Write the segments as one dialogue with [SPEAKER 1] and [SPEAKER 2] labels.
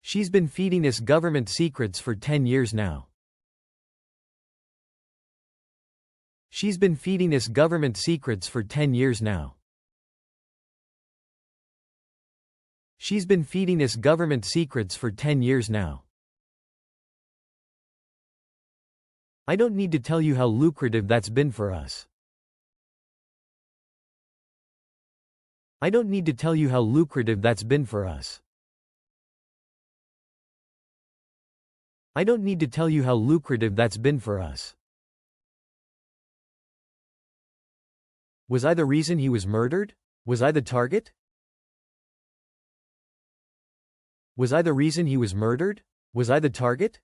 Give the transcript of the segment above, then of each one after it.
[SPEAKER 1] She's been feeding us government secrets for 10 years now. She's been feeding us government secrets for 10 years now. She's been feeding us government secrets for 10 years now. I don't need to tell you how lucrative that's been for us. I don't need to tell you how lucrative that's been for us. I don't need to tell you how lucrative that's been for us. Was I the reason he was murdered? Was I the target? Was I the reason he was murdered? Was I the target?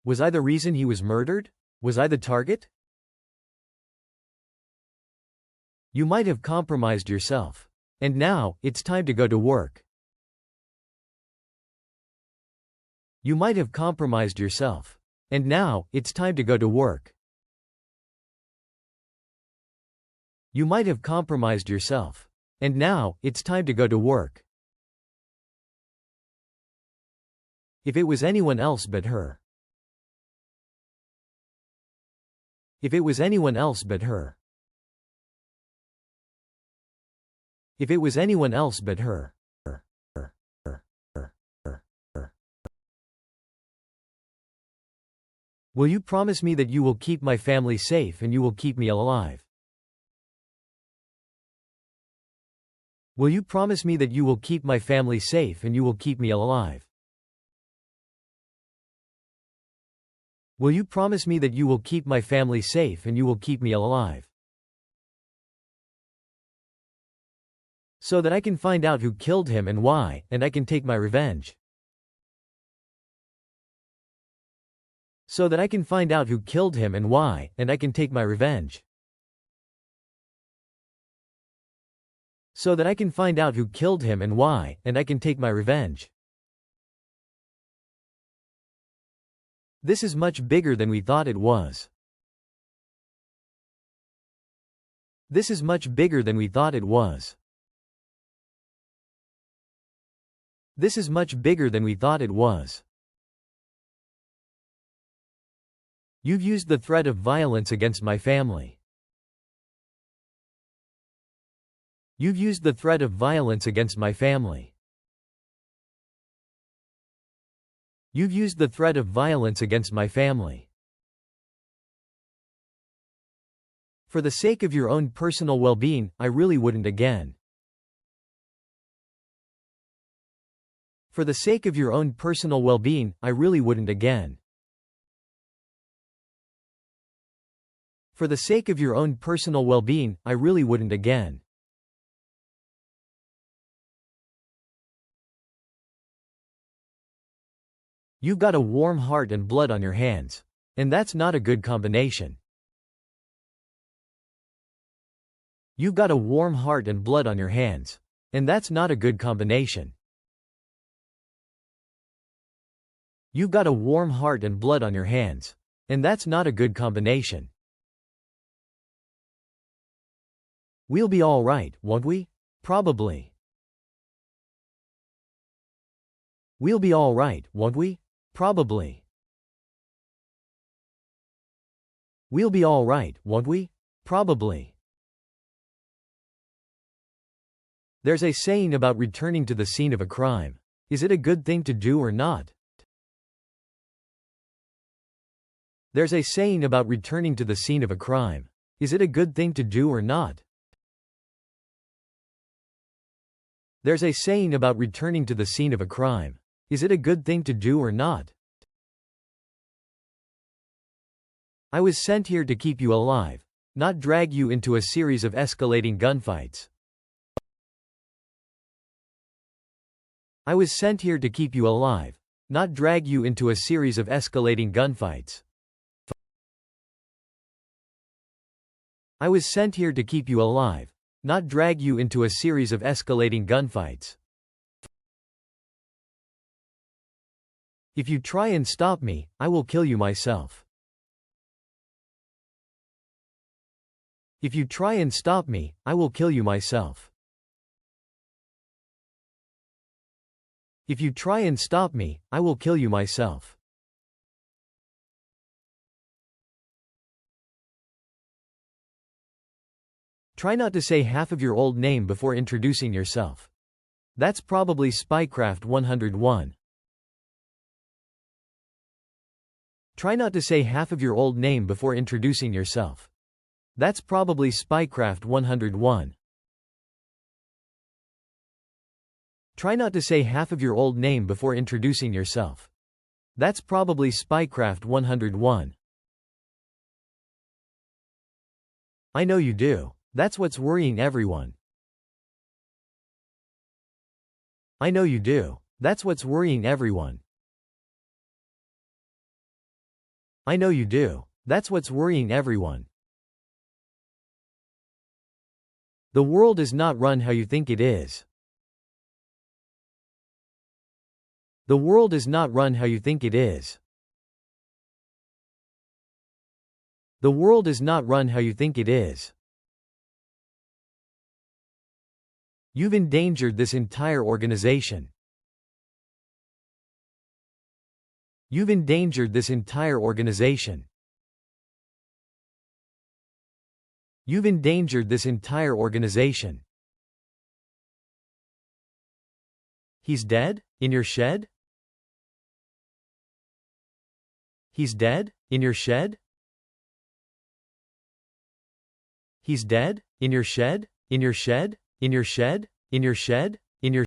[SPEAKER 1] Was I the reason he was murdered? Was I the target? You might have compromised yourself. And now, it's time to go to work. You might have compromised yourself. And now, it's time to go to work. You might have compromised yourself. And now, it's time to go to work. If it was anyone else but her. If it was anyone else but her. If it was anyone else but her. Will you promise me that you will keep my family safe and you will keep me alive? Will you promise me that you will keep my family safe and you will keep me alive? Will you promise me that you will keep my family safe and you will keep me alive? So that I can find out who killed him and why, and I can take my revenge. So that I can find out who killed him and why, and I can take my revenge. So that I can find out who killed him and why, and I can take my revenge. This is much bigger than we thought it was. This is much bigger than we thought it was. This is much bigger than we thought it was. You've used the threat of violence against my family. You've used the threat of violence against my family. You've used the threat of violence against my family. For the sake of your own personal well-being, I really wouldn't again. For the sake of your own personal well-being, I really wouldn't again. For the sake of your own personal well-being, I really wouldn't again. You've got a warm heart and blood on your hands. And that's not a good combination. You've got a warm heart and blood on your hands. And that's not a good combination. You've got a warm heart and blood on your hands. And that's not a good combination. We'll be all right, won't we? Probably. We'll be all right, won't we? Probably. We'll be all right, won't we? Probably. There's a saying about returning to the scene of a crime. Is it a good thing to do or not? There's a saying about returning to the scene of a crime. Is it a good thing to do or not? There's a saying about returning to the scene of a crime. Is it a good thing to do or not? I was sent here to keep you alive, not drag you into a series of escalating gunfights. I was sent here to keep you alive, not drag you into a series of escalating gunfights. I was sent here to keep you alive, not drag you into a series of escalating gunfights. If you try and stop me, I will kill you myself. If you try and stop me, I will kill you myself. If you try and stop me, I will kill you myself. Try not to say half of your old name before introducing yourself. That's probably Spycraft 101. Try not to say half of your old name before introducing yourself. That's probably Spycraft 101. Try not to say half of your old name before introducing yourself. That's probably Spycraft 101. I know you do. That's what's worrying everyone. I know you do. That's what's worrying everyone. I know you do. That's what's worrying everyone. The world is not run how you think it is. The world is not run how you think it is. The world is not run how you think it is. You've endangered this entire organization. You've endangered this entire organization. You've endangered this entire organization. He's dead? In your shed? He's dead? In your shed? He's dead? In your shed? In your shed? In your shed? In your shed? In your